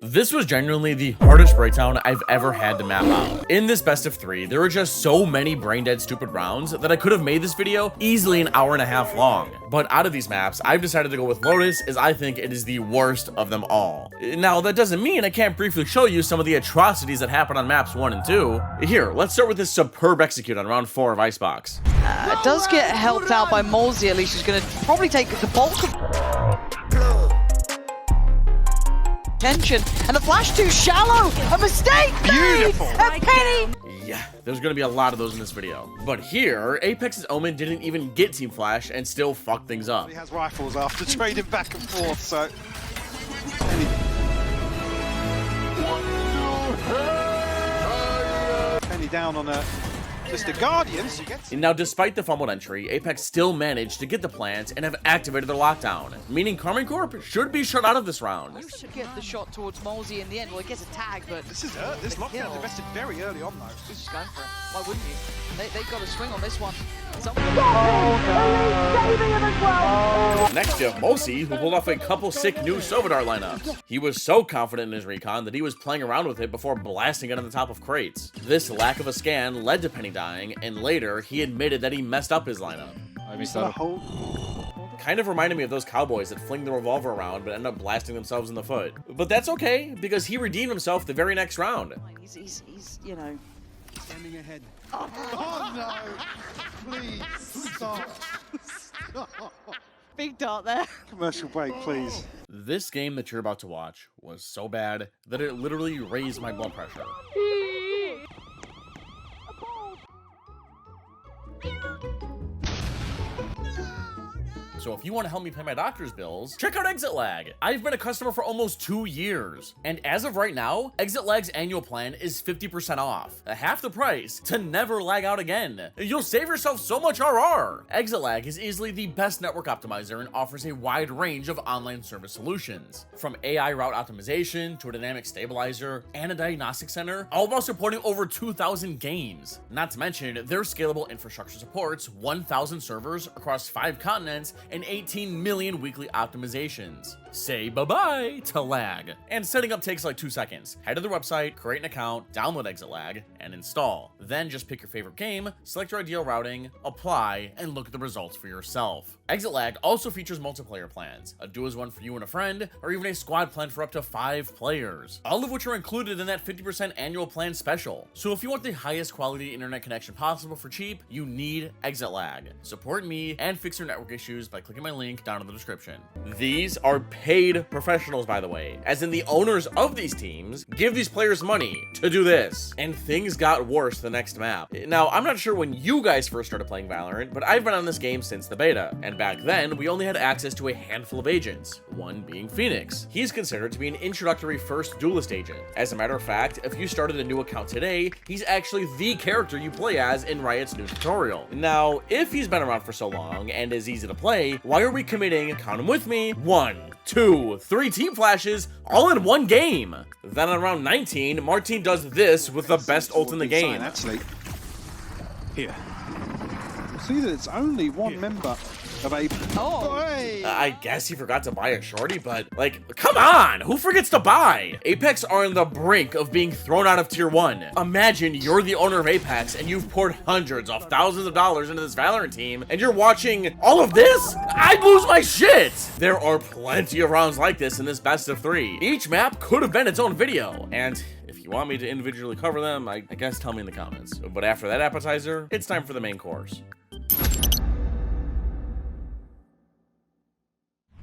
This was genuinely the hardest breakdown I've ever had to map out. In this best of 3, there were just so many brain dead stupid rounds that I could have made this video easily an hour and a half long. But out of these maps, I've decided to go with Lotus as I think it is the worst of them all. Now, that doesn't mean I can't briefly show you some of the atrocities that happen on maps 1 and 2. Here, let's start with this superb execute on round 4 of Icebox. It does get helped out by Molsey, at least she's going to probably take the bulk of attention, and the flash too shallow. A mistake made. A penny. Yeah, there's gonna be a lot of those in this video. But here, Apex's Omen didn't even get Team Flash and still fucked things up. He has rifles after trading back and forth, so... Penny down on just a Guardian, so you get... Now, despite the fumbled entry, Apeks still managed to get the plant and have activated their lockdown, meaning Karman Corp should be shut out of this round. You should get the shot towards Molsey in the end. Well, it gets a tag, but... This lockdown invested very early on, though. He's just going for it. Why wouldn't you? They've got to swing on this one. Next, you have Mosi, who pulled off a couple sick new Sovadar lineups. He was so confident in his recon that he was playing around with it before blasting it on the top of crates. This lack of a scan led to Penny dying, and later, he admitted that he messed up his lineup. Kind of reminded me of those cowboys that fling the revolver around but end up blasting themselves in the foot. But that's okay, because he redeemed himself the very next round. He's you know... Standing ahead. Oh no! Please, stop. Stop. Big dart there. Commercial break, please. This game that you're about to watch was so bad that it literally raised my blood pressure. So if you want to help me pay my doctor's bills, check out Exit Lag. I've been a customer for almost 2 years. And as of right now, Exit Lag's annual plan is 50% off, half the price, to never lag out again. You'll save yourself so much RR. Exit Lag is easily the best network optimizer and offers a wide range of online service solutions. From AI route optimization to a dynamic stabilizer and a diagnostic center, all while supporting over 2,000 games. Not to mention, their scalable infrastructure supports 1,000 servers across 5 continents and 18 million weekly optimizations. Say bye-bye to lag. And setting up takes like 2 seconds. Head to their website, create an account, download Exit Lag, and install. Then just pick your favorite game, select your ideal routing, apply, and look at the results for yourself. Exit Lag also features multiplayer plans, a duos one for you and a friend, or even a squad plan for up to 5 players, all of which are included in that 50% annual plan special. So if you want the highest quality internet connection possible for cheap, you need Exit Lag. Support me and fix your network issues by clicking my link down in the description. These are paid professionals, by the way, as in the owners of these teams give these players money to do this. And things got worse the next map. Now, I'm not sure when you guys first started playing Valorant, but I've been on this game since the beta, and back then, we only had access to a handful of agents, one being Phoenix. He's considered to be an introductory first duelist agent. As a matter of fact, if you started a new account today, he's actually the character you play as in Riot's new tutorial. Now, if he's been around for so long and is easy to play, why are we committing, count them with me, 1, 2, 3 team flashes all in one game? Then on round 19, Martin does this with the best ult in the game. Actually, here. See that it's only one member of Apeks. Oh. I guess he forgot to buy a shorty, but like, come on, who forgets to buy? Apeks are on the brink of being thrown out of tier 1. Imagine you're the owner of Apeks and you've poured hundreds of thousands of dollars into this Valorant team and you're watching all of this? I'd lose my shit. There are plenty of rounds like this in this best of 3. Each map could have been its own video, and if you want me to individually cover them, I guess tell me in the comments. But after that appetizer, it's time for the main course.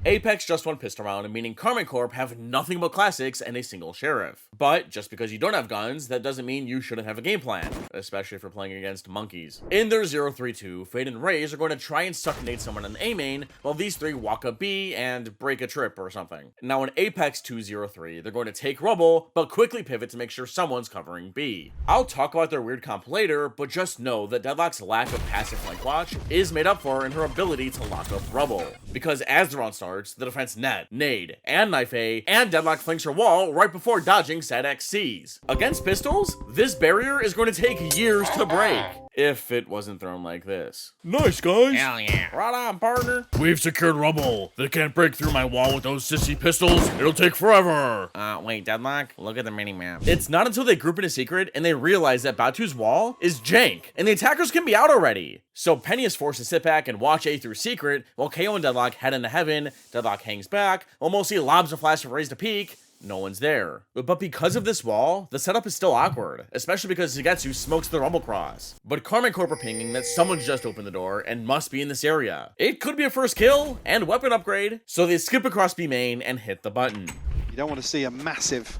Apeks just won pistol round, meaning Karman Corp have nothing but classics and a single sheriff. But just because you don't have guns, that doesn't mean you shouldn't have a game plan, especially if you're playing against monkeys. In their 0-3-2, Fade and Raze are going to try and suck-nade someone on A main, while these 3 walk up B and break a trip or something. Now in Apeks 2-0-3, they're going to take rubble, but quickly pivot to make sure someone's covering B. I'll talk about their weird comp later, but just know that Deadlock's lack of passive flank watch is made up for in her ability to lock up rubble. Because as the round starts, the defense net, nade, and knife A, and Deadlock flanks her wall right before dodging SADX Cs. Against pistols, this barrier is going to take years to break. if it wasn't thrown like this. Nice, guys. Hell yeah. Right on, partner. We've secured rubble. They can't break through my wall with those sissy pistols. It'll take forever. Wait, Deadlock? Look at the mini-map. It's not until they group in a secret and they realize that Batu's wall is jank, and the attackers can be out already. So Penny is forced to sit back and watch A through secret, while KO and Deadlock head into heaven. Deadlock hangs back, while Mosi lobs a flash of raise to peek. No one's there. But because of this wall, the setup is still awkward, especially because Sugetsu smokes the rumble cross. But Carmen Corp are pinging that someone's just opened the door and must be in this area. It could be a first kill and weapon upgrade, so they skip across B main and hit the button. You don't want to see a massive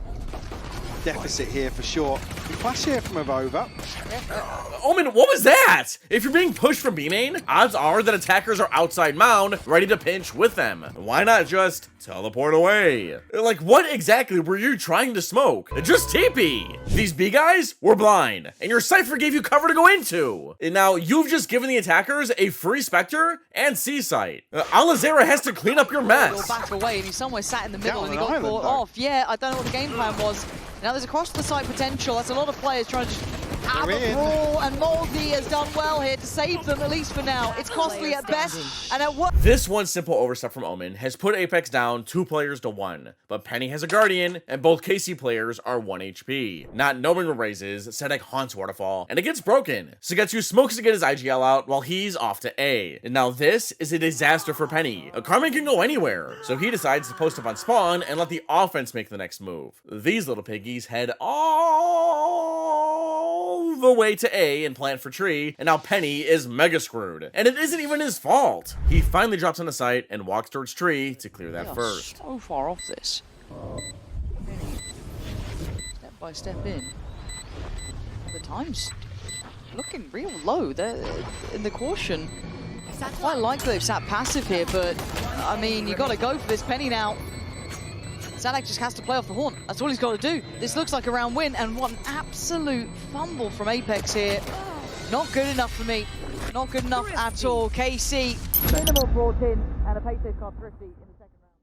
deficit here for sure. We flash here from Avova. Omen, what was that? If you're being pushed from B main, odds are that attackers are outside mound, ready to pinch with them. Why not just teleport away? Like, what exactly were you trying to smoke? Just TP! These B guys were blind, and your Cypher gave you cover to go into. And now you've just given the attackers a free Spectre and C-Sight. Alazera has to clean up your mess. Back away, and he's somewhere sat in the middle, Down and he an got island, caught though. off. Yeah, I don't know what the game plan was. Now there's a cross to the side potential. That's a lot of players trying to just have They're a in. brawl, and Moldy has done well here to save them, at least for now. It's costly at best, and at worst. This one simple overstep from Omen has put Apeks down 2 players to 1, but Penny has a Guardian, and both KC players are 1 HP. Not knowing what raises, Sedek haunts Waterfall, and it gets broken. Sugetsu smokes to get his IGL out while he's off to A. And now this is a disaster for Penny. Carmen can go anywhere, so he decides to post up on spawn and let the offense make the next move. These little piggies head all the way to A and plant for tree, and now Penny is mega screwed. And it isn't even his fault. He finally drops on the site and walks towards tree to clear that first. So far off this. Step by step in. The time's looking real low. They're in the caution. I quite like that they've sat passive here, but I mean, you got to go for this Penny now. Sadek just has to play off the horn. That's all he's got to do. This looks like a round win, and what an absolute fumble from Apeks here. Not good enough for me. Not good enough at all. KC, minimal brought in, and a pace save card thrifty in the second round.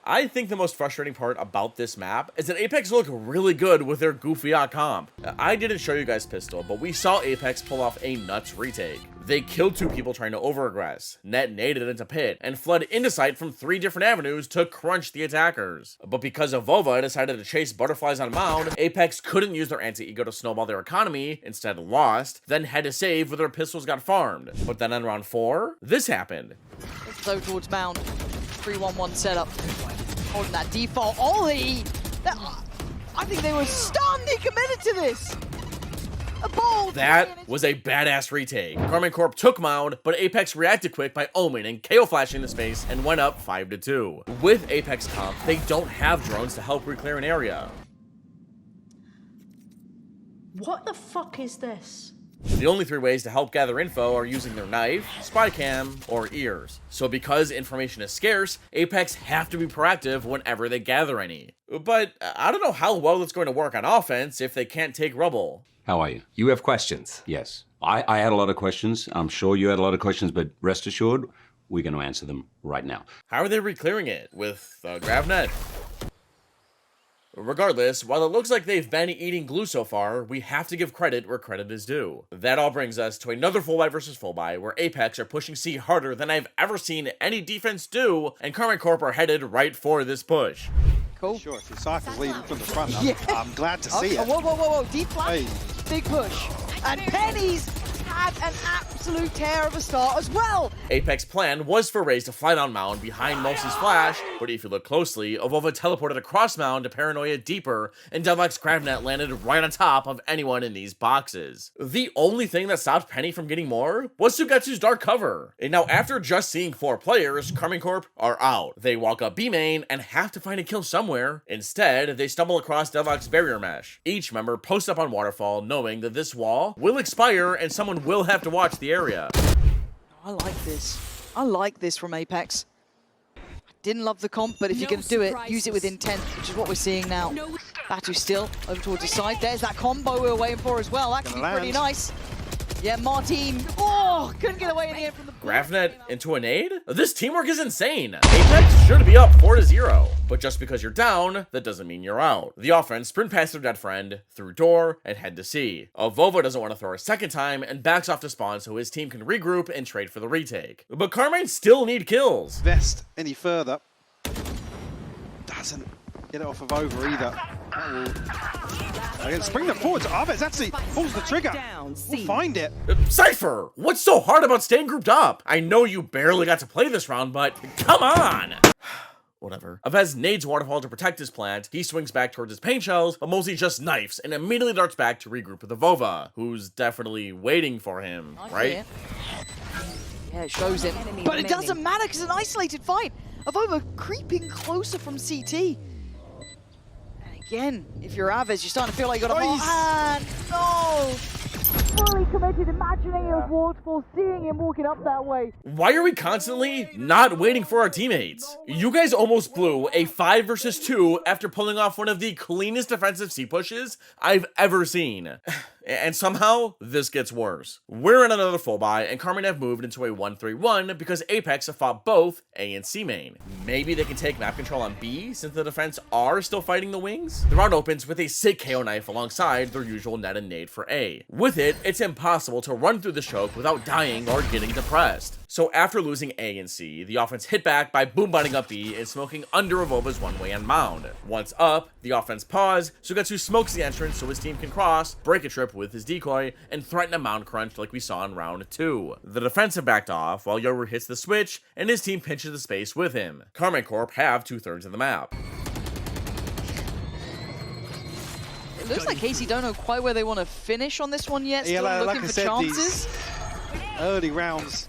I think the most frustrating part about this map is that Apeks look really good with their goofy comp. I didn't show you guys pistol, but we saw Apeks pull off a nuts retake. They killed 2 people trying to over-aggress, net naded into pit, and fled into sight from 3 different avenues to crunch the attackers. But because Avova decided to chase butterflies on mound, Apeks couldn't use their anti-ego to snowball their economy, instead lost, then had to save where their pistols got farmed. But then on round 4, this happened. Let's go towards mound. 3-1-1 setup. Holding that default Ollie. I think they were stunned. He committed to this. A ball. That was a badass retake. Carmen Corp took mound, but Apeks reacted quick by Omen and KO flashing the space and went up 5-2. With Apeks comp, they don't have drones to help re-clear an area. What the fuck is this? The only 3 ways to help gather info are using their knife, spy cam, or ears. So because information is scarce, Apeks have to be proactive whenever they gather any. But I don't know how well it's going to work on offense if they can't take rubble. How are you? You have questions? Yes. I had a lot of questions. I'm sure you had a lot of questions, but rest assured, we're going to answer them right now. How are they re-clearing it? With GravNet? Regardless, while it looks like they've been eating glue so far, we have to give credit where credit is due. That all brings us to another full buy versus full buy, where Apeks are pushing C harder than I've ever seen any defense do, and Carmen Corp are headed right for this push. Cool. Sure, if your Cypher's leading from the front, Yeah. I'm glad to see it. Whoa. Deep flash. Hey. Big push. And Penny's had an absolute tear of a start as well. Apeks' plan was for Raze to fly down mound behind Mosi's flash, but if you look closely, Avova teleported across mound to paranoia deeper, and Deadlock's GravNet landed right on top of anyone in these boxes. The only thing that stopped Penny from getting more was Sugetsu's dark cover. And now after just seeing 4 players, Carmen Corp are out. They walk up B main and have to find a kill somewhere. Instead, they stumble across Deadlock's barrier mesh. Each member posts up on Waterfall knowing that this wall will expire and someone will have to watch the area. I like this. I like this from Apeks. Didn't love the comp, but if you're going to do it, use it with intent, which is what we're seeing now. Batu still over towards the side. There's that combo we were waiting for as well. Actually pretty nice. Yeah, Martin. Oh, couldn't get away in the end from the Grafnet into a nade? This teamwork is insane. Apeks should be up 4-0. But just because you're down, that doesn't mean you're out. The offense sprint past their dead friend, through door, and head to C. Vova doesn't want to throw a second time and backs off to spawn so his team can regroup and trade for the retake. But Carmine still need kills. Vest any further. Doesn't get it off of over either. Again, spring them forward to Apeks. Actually pulls the trigger. We'll find it. Cypher, what's so hard about staying grouped up? I know you barely got to play this round, but come on! Whatever. Apeks nades Waterfall to protect his plant. He swings back towards his paint shells, but Mosey just knifes and immediately darts back to regroup with the Vova, who's definitely waiting for him, right? Yeah, it shows him. But it doesn't matter because it's an isolated fight. Vova creeping closer from CT. And again, if you're Aves, you're starting to feel like you got a hot hand. No! Fully committed, imagining it was Waterfall, seeing him walking up that way. Why are we constantly not waiting for our teammates? You guys almost blew a 5 versus 2 after pulling off one of the cleanest defensive C pushes I've ever seen. And somehow, this gets worse. We're in another full buy, and Carmine have moved into a 1-3-1 because Apeks have fought both A and C main. Maybe they can take map control on B, since the defense are still fighting the wings? The round opens with a sick KO knife alongside their usual net and nade for A. With it, it's impossible to run through the choke without dying or getting depressed. So after losing A and C, the offense hit back by boom-butting up B and smoking under Evova's one-way end mound. Once up, the offense paused, so Gatsu smokes the entrance so his team can cross, break a trip with his decoy, and threaten a mound crunch like we saw in round 2. The defense have backed off while Yoru hits the switch and his team pinches the space with him. Carmine Corp have 2/3 of the map. It looks like Casey don't know quite where they want to finish on this one yet. Still Yeah, looking for chances. Early rounds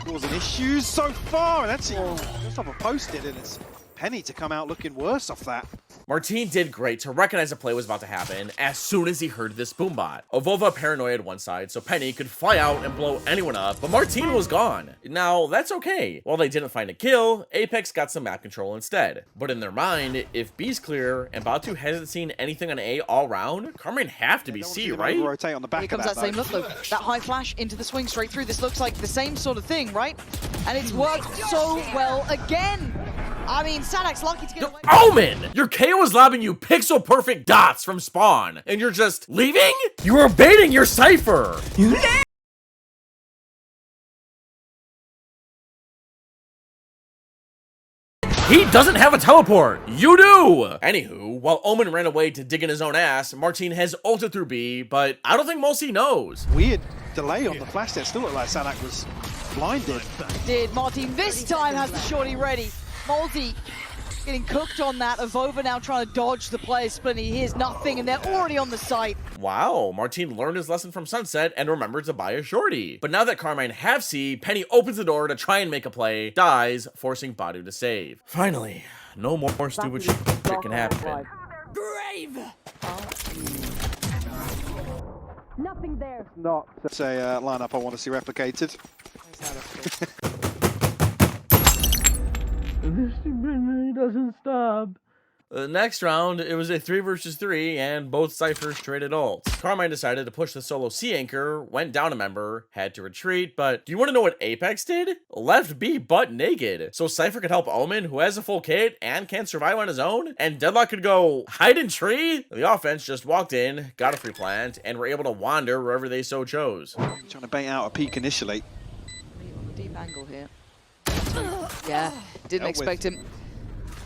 causing issues so far, and that's just off a posted, and it's Penny to come out looking worse off that. Martin did great to recognize a play was about to happen as soon as he heard this boombot. Vova paranoia at one side so Penny could fly out and blow anyone up, but Martin was gone. Now, that's okay. While they didn't find a kill, Apeks got some map control instead. But in their mind, if B's clear and Batu hasn't seen anything on A all round, Carmine have to be C, right? Rotate on the back. Here comes that same look though. That high flash into the swing straight through. This looks like the same sort of thing, right? And it's worked so well again. I mean, Sadak's lucky to get away. Omen! Your KO is lobbing you pixel perfect dots from spawn, and you're just leaving? You are baiting your Cypher! He doesn't have a teleport! You do! Anywho, while Omen ran away to dig in his own ass, Martin has ulted through B, but I don't think Mulsi knows. Weird delay on the flash there. Still looked like Sadak was blinded. Did Martin this time has the shorty ready. Moldy getting cooked on that. Vova now trying to dodge the player split. He hears nothing, and they're already on the site. Wow, Martin learned his lesson from Sunset and remembered to buy a shorty. But now that Carmine have C, Penny opens the door to try and make a play, dies, forcing Badu to save. Finally, no more stupid shit can happen. Brave! Nothing there. Not say lineup I want to see replicated. This doesn't stop. Next round, it was a 3 versus 3, and both Cyphers traded ults. Carmine decided to push the solo C anchor, went down a member, had to retreat, but do you want to know what Apeks did? Left B butt naked, so Cypher could help Omen, who has a full kit and can survive on his own, and Deadlock could go hide in tree? The offense just walked in, got a free plant, and were able to wander wherever they so chose. Trying to bait out a peek initially. On the deep angle here. Yeah, didn't expect him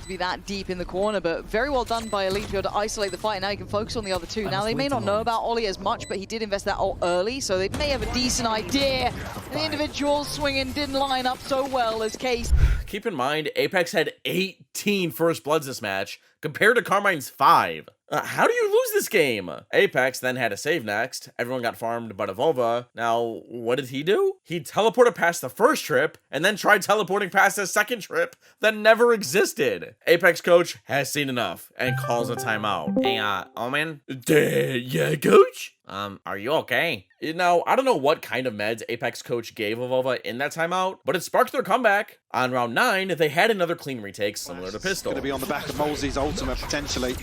to be that deep in the corner, but very well done by Elite to be able to isolate the fight, and now he can focus on the other two. Now, they may not know about Ollie as much, but he did invest that ult early, so they may have a decent idea. And the individual swinging didn't line up so well as Case. Keep in mind, Apeks had 18 first bloods this match, compared to Carmine's 5. How do you lose this game? Apeks then had a save next. Everyone got farmed but Vova. Now, what did he do? He teleported past the first trip and then tried teleporting past the second trip that never existed. Apeks coach has seen enough and calls a timeout. Hey, Omen? Yeah, coach? Are you okay? Now, I don't know what kind of meds Apeks coach gave Vova in that timeout, but it sparked their comeback. On round 9, they had another clean retake similar to Pistol. Going to be on the back of Molsey's ultimate potentially.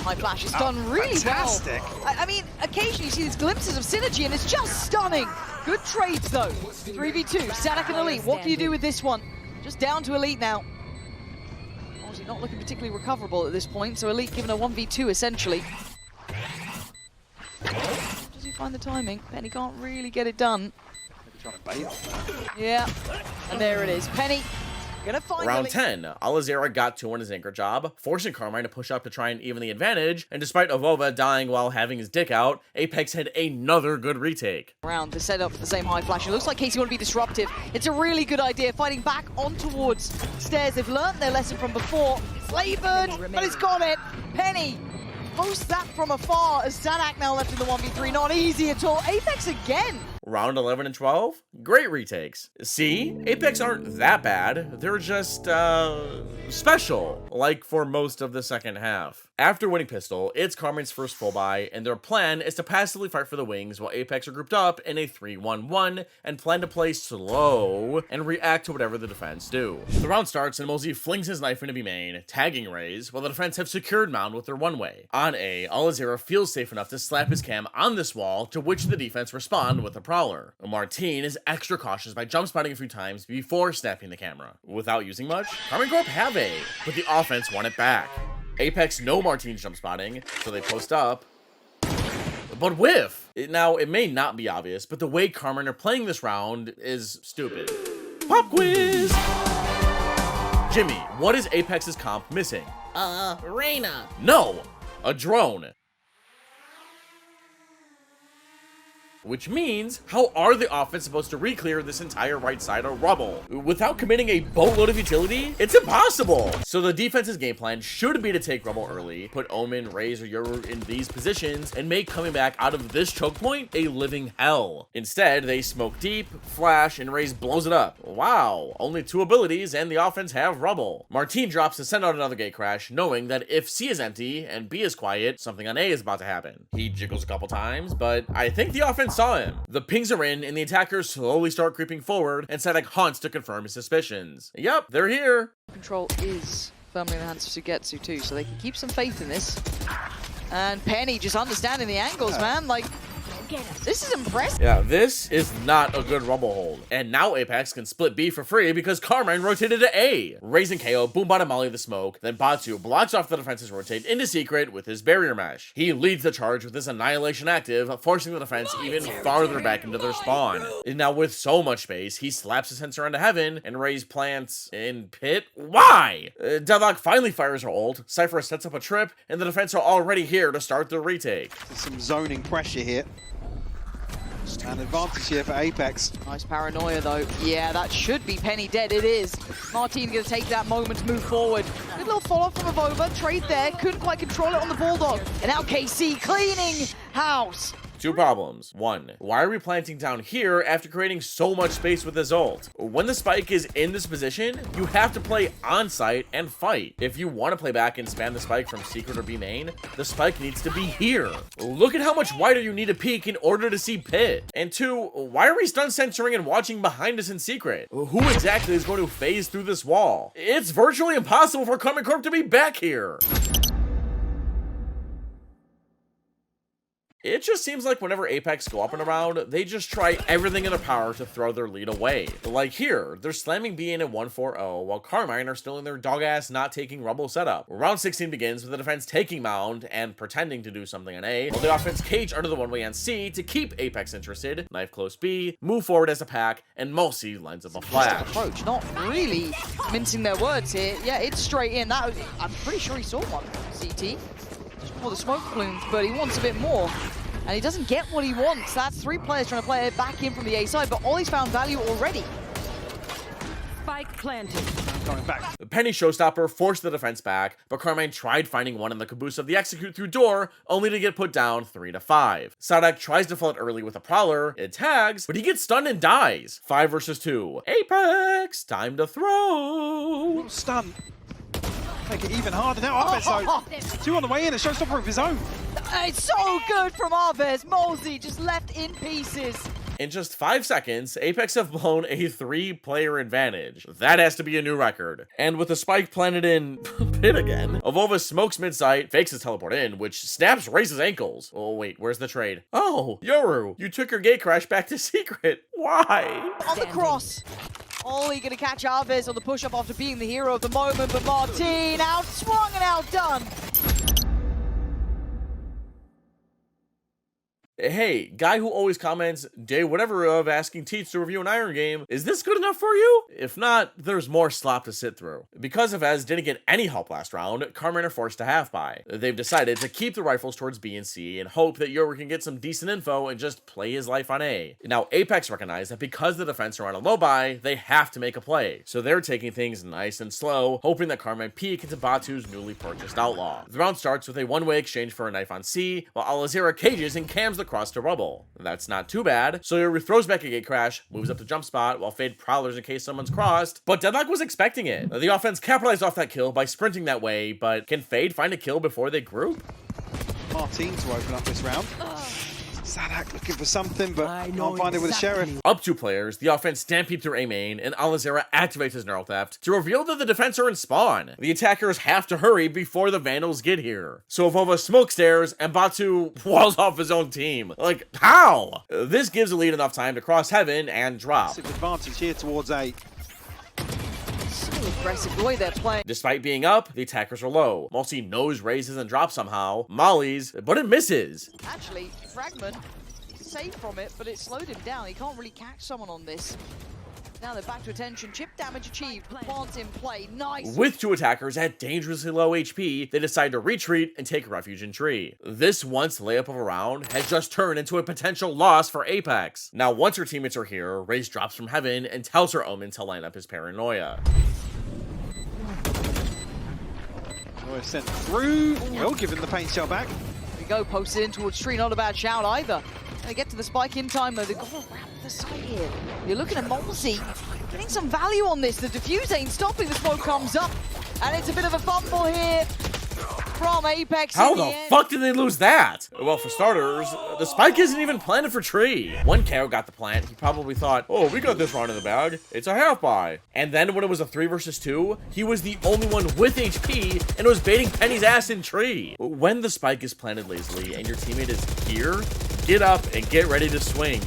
High flash is done really Fantastic. well. I mean, occasionally you see these glimpses of synergy and it's just stunning. Good trades though. 3v2, Sadak and Elite. What can you do with this one? Just down to Elite now. Obviously not looking particularly recoverable at this point, so Elite given a 1v2 essentially. Does he find the timing? Penny can't really get it done. Trying to bait. Yeah, and there it is. Penny gonna find Round Elite. 10, Alazera got 2 on his anchor job, forcing Carmine to push up to try and even the advantage, and despite Avova dying while having his dick out, Apeks had another good retake. Around to set up for the same high flash. It looks like Casey want to be disruptive. It's a really good idea, fighting back on towards stairs. They've learned their lesson from before. Flavoured, but it's got it. Penny posts that from afar as Sadak now left in the 1v3. Not easy at all. Apeks again. Round 11 and 12, great retakes. See, Apeks aren't that bad, they're just, special, like for most of the second half. After winning Pistol, it's Carmine's first full buy, and their plan is to passively fight for the wings while Apeks are grouped up in a 3-1-1 and plan to play slow and react to whatever the defense do. The round starts and Mosey flings his knife into B main, tagging Raze, while the defense have secured Mound with their one-way. On A, Alazera feels safe enough to slap his cam on this wall, to which the defense respond with a Prowler. Martine is extra cautious by jump spotting a few times before snapping the camera. Without using much, Carmine Corp have A, but the offense won it back. Apeks know Martine's jump spotting, so they post up, but whiff! Now, it may not be obvious, but the way Carmine are playing this round is stupid. Pop quiz! Jimmy, what is Apex's comp missing? Reyna. No! A drone. Which means, how are the offense supposed to re-clear this entire right side of rubble? Without committing a boatload of utility? It's impossible! So the defense's game plan should be to take rubble early, put Omen, Raze, or Yoru in these positions, and make coming back out of this choke point a living hell. Instead, they smoke deep, flash, and Raze blows it up. Wow, only 2 abilities, and the offense have rubble. Martine drops to send out another gate crash, knowing that if C is empty and B is quiet, something on A is about to happen. He jiggles a couple times, but I think the offense saw him. The pings are in, and the attackers slowly start creeping forward, and Sadak hunts to confirm his suspicions. Yep, they're here. Control is firmly in the hands of Sugetsu too, so they can keep some faith in this. And Penny just understanding the angles, man. Like, this is impressive. Yeah, this is not a good rubble hold. And now Apeks can split B for free because Carmine rotated to A. Raising KO, boom bottom molly the smoke, then Batu blocks off the defense's rotate into secret with his barrier mesh. He leads the charge with his annihilation active, forcing the defense even farther back into their spawn. And now with so much space, he slaps his sensor into heaven and Raze plants in pit. Why? Deadlock finally fires her ult, Cypher sets up a trip, and the defense are already here to start their retake. There's some zoning pressure here. An advantage here for Apeks. Nice paranoia though. Yeah, that should be Penny dead. It is. Martine gonna take that moment to move forward. Good little follow from Avova. Trade there. Couldn't quite control it on the Bulldog. And now KC cleaning house. 2 problems. 1, why are we planting down here after creating so much space with his ult? When the spike is in this position, you have to play on site and fight. If you want to play back and spam the spike from secret or B main, the spike needs to be here. Look at how much wider you need to peek in order to see pit. And 2, why are we stun censoring and watching behind us in secret? Who exactly is going to phase through this wall? It's virtually impossible for Carmine Corp to be back here. It just seems like whenever Apeks go up and around, they just try everything in their power to throw their lead away. Like here, they're slamming B in at 1-4-0, while Carmine are still in their dog-ass not taking rubble setup. Round 16 begins with the defense taking Mound and pretending to do something on A, while the offense cage under the one-way on C to keep Apeks interested, knife close B, move forward as a pack, and Mulsi lines up a flash. Approach, not really mincing their words here. Yeah, it's straight in. That was, I'm pretty sure he saw one. CT. Just before the smoke plumes, but he wants a bit more. And he doesn't get what he wants. That's 3 players trying to play it back in from the A side, but Ollie's found value already. Spike planted. Coming back. The Penny Showstopper forced the defense back, but Carmine tried finding one in the caboose of the execute through door, only to get put down 3-5. Sadak tries to flood early with a Prowler, it tags, but he gets stunned and dies. 5 versus 2. Apeks, time to throw. Stun. Make it even harder now. Arves 2 on the way in, a showstopper of his own. It's so good from Arves. Mosey just left in pieces. In just 5 seconds, Apeks have blown a 3-player advantage. That has to be a new record. And with the spike planted in pit again, Avova smokes mid-sight, fakes his teleport in, which snaps Raze's ankles. Oh wait, where's the trade? Oh, Yoru, you took your gate crash back to secret. Why? On the cross. Only gonna catch Alves on the push-up after being the hero of the moment, but Martin outswung and outdone. Hey, guy who always comments, day whatever of asking Teets to review an Iron game, is this good enough for you? If not, there's more slop to sit through. Because Avez didn't get any help last round, Carmen are forced to half buy. They've decided to keep the rifles towards B and C and hope that Yoru can get some decent info and just play his life on A. Now, Apeks recognize that because the defense are on a low buy, they have to make a play. So they're taking things nice and slow, hoping that Carmen peek into Batu's newly purchased Outlaw. The round starts with a one-way exchange for a knife on C, while Alazira cages and cams the cross to rubble. That's not too bad. So Yoru throws back a gate crash, moves up to jump spot, while Fade prowlers in case someone's crossed, but Deadlock was expecting it. The offense capitalized off that kill by sprinting that way, but can Fade find a kill before they group? Martin to open up this round. Sadak looking for something, but can't find it with the Sheriff. Up 2 players, the offense stampede through A main, and Alazira activates his neural theft to reveal that the defense are in spawn. The attackers have to hurry before the Vandals get here. So Avova smoke stairs, and Batu walls off his own team. Like, how? This gives Elite enough time to cross heaven and drop. Massive advantage here towards A. So aggressive the way they're playing. Despite being up, the attackers are low. Multi nose raises and drops somehow, mollies, but it misses. Actually, Fragment is safe from it, but it slowed him down. He can't really catch someone on this. Now they're back to attention. Chip damage achieved. Plant in play. Nice. With 2 attackers at dangerously low HP, they decide to retreat and take refuge in tree. This once layup of a round has just turned into a potential loss for Apeks. Now once her teammates are here, Raze drops from heaven and tells her Omen to line up his paranoia. Sent through. Well, giving the paint shell back. There we go. Posted in towards tree. Not a bad shout either. They get to the spike in time though. They've got to wrap the site here. You're looking at Molsey getting some value on this. The defuse ain't stopping. The smoke comes up. And it's a bit of a fumble here from Apeks. How the fuck did they lose that? Well, for starters, the spike isn't even planted for tree. When KO got the plant, he probably thought, oh, we got this round in the bag. It's a half buy. And then when it was a 3 versus 2, he was the only one with HP and was baiting Penny's ass in tree. When the spike is planted lazily and your teammate is here, get up and get ready to swing.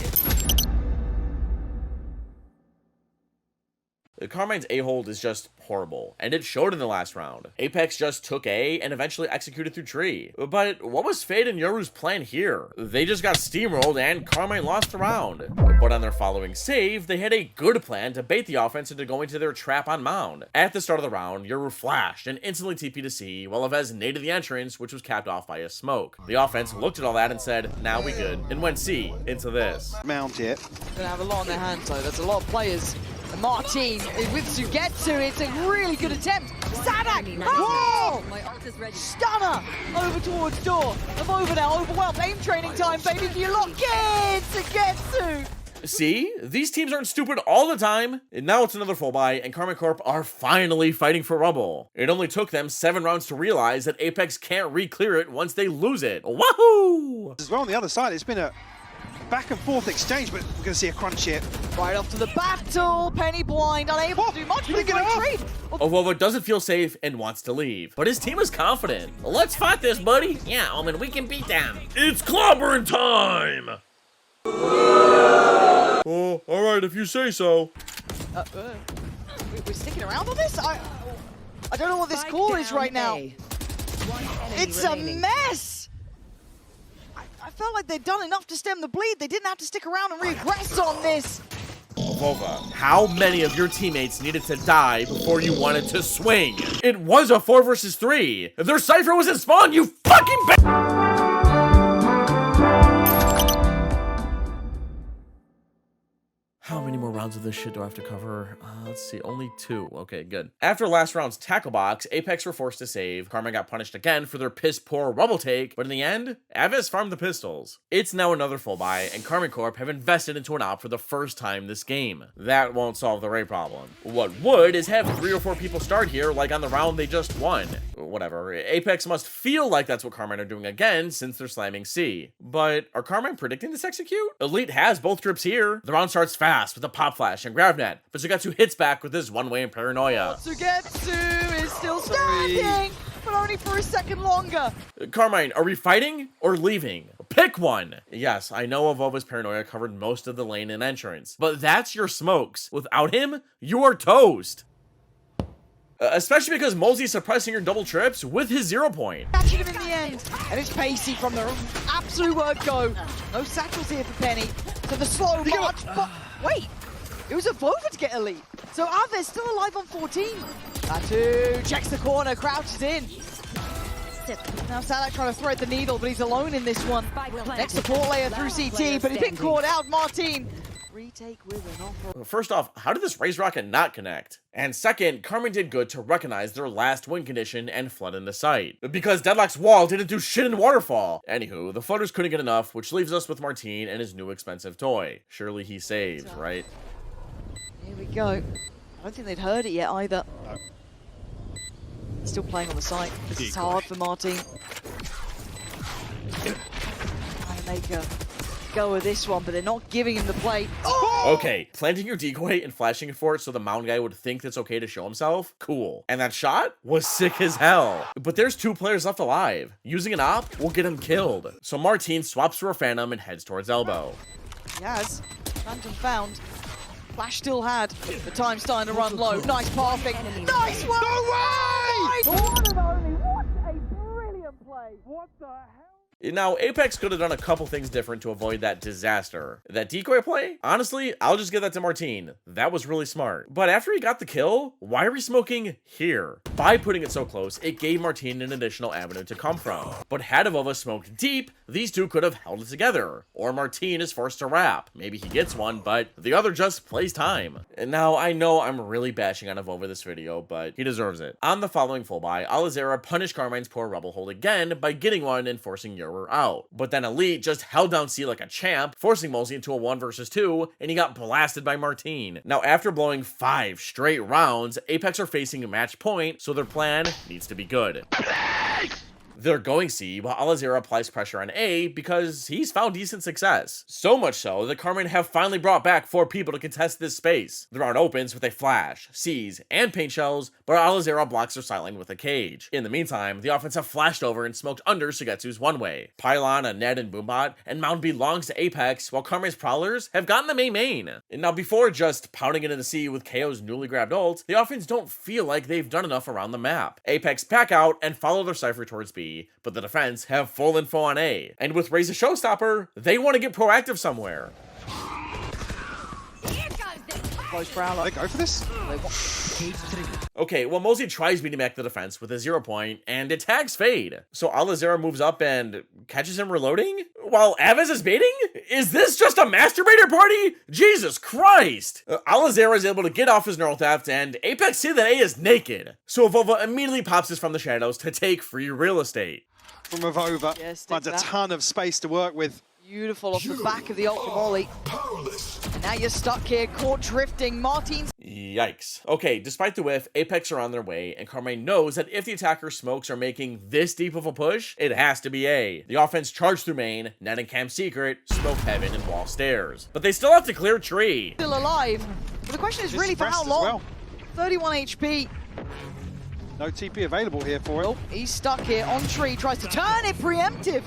Carmine's A-hold is just horrible, and it showed in the last round. Apeks just took A and eventually executed through tree. But what was Fade and Yoru's plan here? They just got steamrolled and Carmine lost the round. But on their following save, they had a good plan to bait the offense into going to their trap on mound. At the start of the round, Yoru flashed and instantly TP'd to C, while Avez naded the entrance, which was capped off by a smoke. The offense looked at all that and said, now we good, and went C into this. Mount it. Gonna have a lot on their hands though. That's a lot of players. And Martin with Sugetsu. It's a really good attempt. Sadak! Oh! My ult is ready. Stunner! Over towards door. I'm over now. Overwhelmed. Aim training time, baby. Do you lock in? Sugetsu! See? These teams aren't stupid all the time. And now it's another full buy, and Karma Corp are finally fighting for rubble. It only took them 7 rounds to realize that Apeks can't re-clear it once they lose it. Wahoo! As well on the other side, it's been a back and forth exchange, but we're going to see a crunch here. Right off to the battle. Penny blind, unable to do much. But get it off. trade. Avova doesn't feel safe and wants to leave, but his team is confident. Let's fight this, buddy. Yeah, Omen, we can beat them. It's clobbering time! Oh, alright, if you say so. We're sticking around on this? I don't know what this call is right now. It's a mess! I felt like they'd done enough to stem the bleed. They didn't have to stick around and regress on this. Avova, how many of your teammates needed to die before you wanted to swing? It was a 4 versus 3. If their Cypher was in spawn, you fucking How many more rounds rounds of this shit do I have to cover? Let's see, only 2. Okay, good. After last round's tackle box, Apeks were forced to save. Karma got punished again for their piss poor rubble take, but in the end, Avis farmed the pistols. It's now another full buy, and Karma Corp have invested into an op for the first time this game. That won't solve the raid problem. What would is have 3 or 4 people start here, like on the round they just won. Whatever. Apeks must feel like that's what Carmine are doing again, since they're slamming C. But are Carmine predicting this execute? Elite has both trips here. The round starts fast with a pop flash and grab net, but Sugetsu hits back with his one-way and paranoia. Sugetsu is still standing, but only for a second longer. Carmine, are we fighting or leaving? Pick one! Yes, I know Avova's paranoia covered most of the lane and entrance, but that's your smokes. Without him, you're toast. Especially because Mosey's suppressing your double trips with his 0 point. Catching him in the end, and it's Pacey from the absolute word go. No satchels here for Penny. So the slow march, but wait, it was Avova to get elite. So Aves still alive on 14. Batu checks the corner, crouches in. Now Salak trying to thread the needle, but he's alone in this one. Next support layer through CT, but he's been caught out. Martin, retake with an offer. First off, how did this raise rocket not connect? And second, Carmine did good to recognize their last win condition and flood into sight. Because Deadlock's wall didn't do shit in Waterfall. Anywho, the flooders couldn't get enough, which leaves us with Martin and his new expensive toy. Surely he saves, right? Here we go. I don't think they'd heard it yet either. Still playing on the site. This is hard for Martin. Trying to make a go of this one, but they're not giving him the play. Oh! Okay, planting your decoy and flashing it for it so the mound guy would think it's okay to show himself? Cool. And that shot was sick as hell. But there's 2 players left alive. Using an op will get him killed. So Martin swaps for a Phantom and heads towards Elbow. Yes, Phantom found. Flash still had. The time's starting to run low. Nice passing. Nice one! No way! One and only. What a brilliant play. What the hell? Now, Apeks could have done a couple things different to avoid that disaster. That decoy play? Honestly, I'll just give that to Martin. That was really smart. But after he got the kill, why are we smoking here? By putting it so close, it gave Martin an additional avenue to come from. But had Avova smoked deep, these 2 could have held it together. Or Martin is forced to wrap. Maybe he gets one, but the other just plays time. And now, I know I'm really bashing on Avova this video, but he deserves it. On the following full buy, Alizera punished Carmine's poor Rebel hold again by getting one and forcing Euro out. But then Elite just held down C like a champ, forcing Mosey into a 1 versus 2, and he got blasted by Martin. Now, after blowing 5 straight rounds, Apeks are facing a match point, so their plan needs to be good. They're going C, while Alizera applies pressure on A because he's found decent success. So much so that Carmine have finally brought back 4 people to contest this space. The round opens with a flash, C's, and paint shells, but Alizera blocks their sight line with a cage. In the meantime, the offense have flashed over and smoked under Sugetsu's one-way. Pylon, a Ned, and Boombot, and Mound belongs to Apeks, while Carmine's Prowlers have gotten the main. And now before just pounding it into C with KO's newly grabbed ult, the offense don't feel like they've done enough around the map. Apeks pack out and follow their Cypher towards B, but the defense have full info on A. And with Ray's a showstopper, they want to get proactive somewhere. Close Prowler. They go for this? Okay, well, Mosey tries beating back the defense with a 0 point, and it tags Fade. So Alizera moves up and catches him reloading? While Aves is baiting? Is this just a masturbator party? Jesus Christ! Alizera is able to get off his neural theft, and Apeks see that A is naked. So Avova immediately pops this from the shadows to take free real estate. From Avova, Yes, finds a ton of space to work with. Beautiful off the back of the ultra volley. And now you're stuck here, caught drifting. Martin's. Yikes. Okay, despite the whiff, Apeks are on their way, and Carmine knows that if the attacker smokes are making this deep of a push, it has to be A. The offense charged through main, net and camp secret, smoke heaven, and wall stairs. But they still have to clear tree. Still alive. But the question is really for how long? Well. 31 HP. No TP available here for him. He's stuck here on tree, tries to turn it preemptive.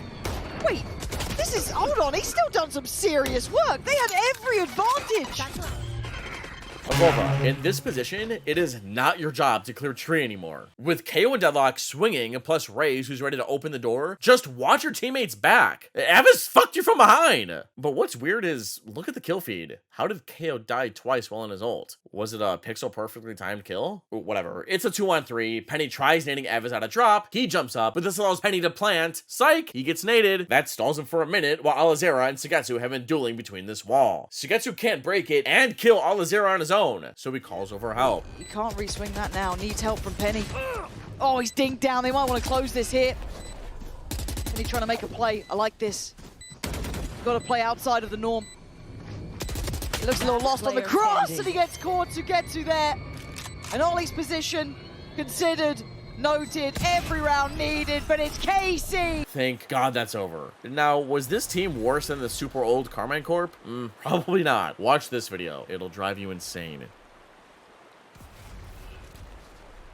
Wait, this is, hold on, he's still done some serious work. They had every advantage. Avova, in this position, it is not your job to clear tree anymore. With KO and Deadlock swinging, plus Raze who's ready to open the door, just watch your teammates back. Avis fucked you from behind. But what's weird is, look at the kill feed. How did KO die twice while in his ult? Was it a pixel perfectly timed kill? Whatever. It's a 2-on-3. Penny tries nading Avis at a drop. He jumps up, but this allows Penny to plant. Psych! He gets naded. That stalls him for a minute while Alizera and Sugetsu have been dueling between this wall. Sugetsu can't break it and kill Alizera on his own, so he calls over help. You can't re-swing that now. Needs help from Penny. Oh, he's dinked down. They might want to close this here. Penny trying to make a play. I like this. Got to play outside of the norm. He looks a little lost on the cross, and he gets caught. Sugetsu there. An Ollie's position considered, noted, every round needed, but it's Casey. Thank God that's over. Now, was this team worse than the super old Carmine Corp? Probably not. Watch this video. It'll drive you insane.